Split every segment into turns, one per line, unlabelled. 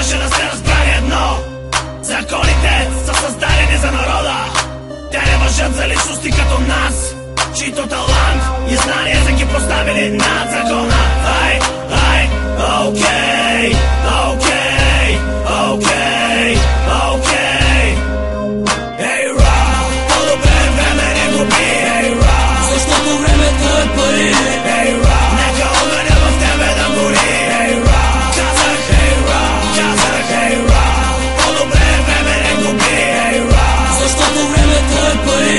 трябваше да се разбере едно: законите са създадени за народа. Те не важат за личности като нас, чийто талант и знания са ги поставили над закона. Ай, ай, окей, окей, окей, окей. Ей, рап, по-добре време не губи. Ей, рап, защото времето е пари. Ей, рап, нека огъня в тебе да гори. Ей, рап, казах, ей, рап, казах, ей, рап, по-добре време не губи. Ей, рап, защото времето е пари.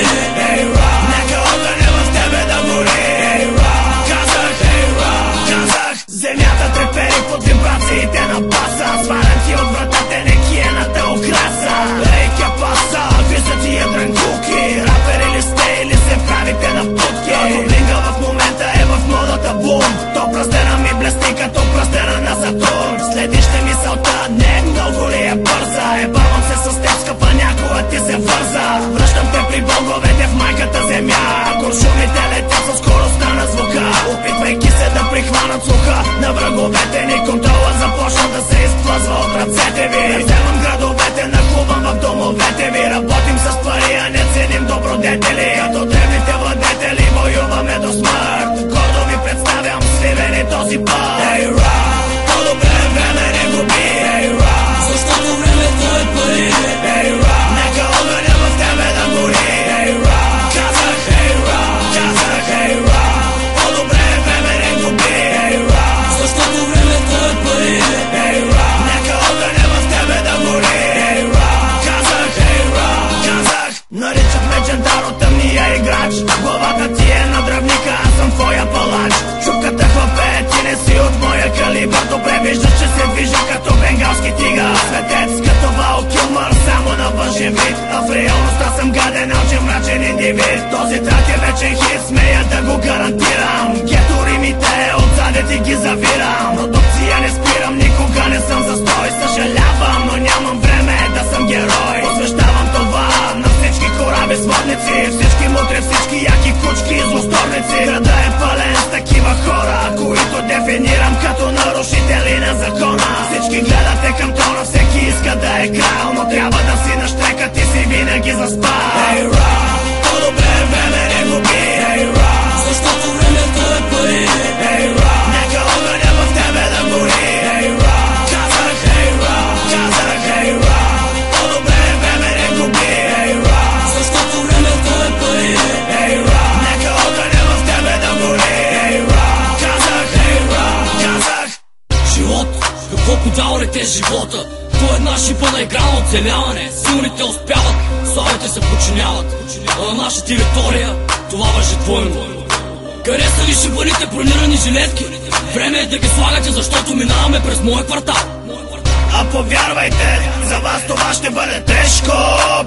Ей, рап, нека огъня в тебе да гори. Ей, рап, казах, ей, рап, казах. Земята трепери под вибрациите на баса. Свалям ти от вратата некиената украса. Ей, капаса, вижда ти ядрен куки. Рапери ли сте или се правите на путки? Ако блинга в момента е в модата бум, то пръстена ми блести като пръстена на Сатурн. Следиш ли мисълта? Не, много ли е бърза? Ебавам се с теб, скъпа, някога ти се върза. Връщам те при боговете в майката земя. Куршумите летят със скоростта на звука, опитвайки се да прихванат слуха на враговете ни. Контрола започна да се изплъзва от ръцете ви. Вземам градовете, нахлувам в домовете ви. Работим с пари, а не ценим добродетели. Като древните владетели воюваме до смърт. Гордо ви представям Сливен и този път. Ей, рап, по-добре време не губи. Ей, рап, защото времето е пари. Ей, рап, нека огъня в тебе да гори. Ей, рап, казах, ей, рап, казах, ей, рап, по-добре време не губи. Ей, рап, защото времето е пари. Ей, рап, нека огъня в тебе да гори. Ей, рап, казах, ей, рап, казах. Наричат ме джентар от тъмния играч. Главата ти е на дръвника, аз съм твоя палач. Чупката хлапе, ти не си от моя калибър. Добре виждаш, че се движа като бенгалски тигър. Светец като Вал Килмър, само на външен вид, а в реалността съм гаден, научен, мрачен индивид. Този трак е вечен хит, смея да го гарантирам. Гето римите отзаде ти ги завирам. Продукция не спирам, никога не съм застой. Съжалявам, но нямам време да съм герой. Посвещавам това на всички кораби сводници, всички мутри, всички яки кучки и злосторници. Града е пълен с такива хора, които дефинирам като нарушители на закона. Всички гледате към трона, всеки иска да е крал, но трябва да си на щрека, ти си винаги заспал. Ей, рап, по-добре време не губи. Ей, рап, защото времето е пари. Ей, рап, нека огъня в тебе да гори. Ей, рап, казах, ей, рап, казах, ей, рап, по-добре време не губи. Ей, рап, защото времето е пари. Ей, рап, нека огъня в тебе да гори. Ей, рап, казах, ей, рап, казах.
Живот, какво подава ли те живота? То е една шипана игра на оцеляване. Силните успяват, слабите се подчиняват. А на наша територия това важи двойно. Къде са ви шибаните бронирани жилетки? Време е да ги слагате, защото минаваме през моя квартал.
А повярвайте, за вас това ще бъде тежко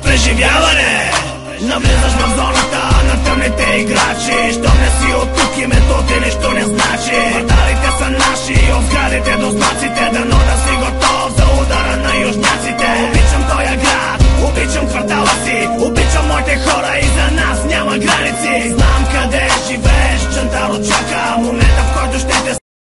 преживяване. Навлизаш в зоната на тъмните играчи. Щом не си от тук, името ти нищо не значи. Кварталите са наши, от сградите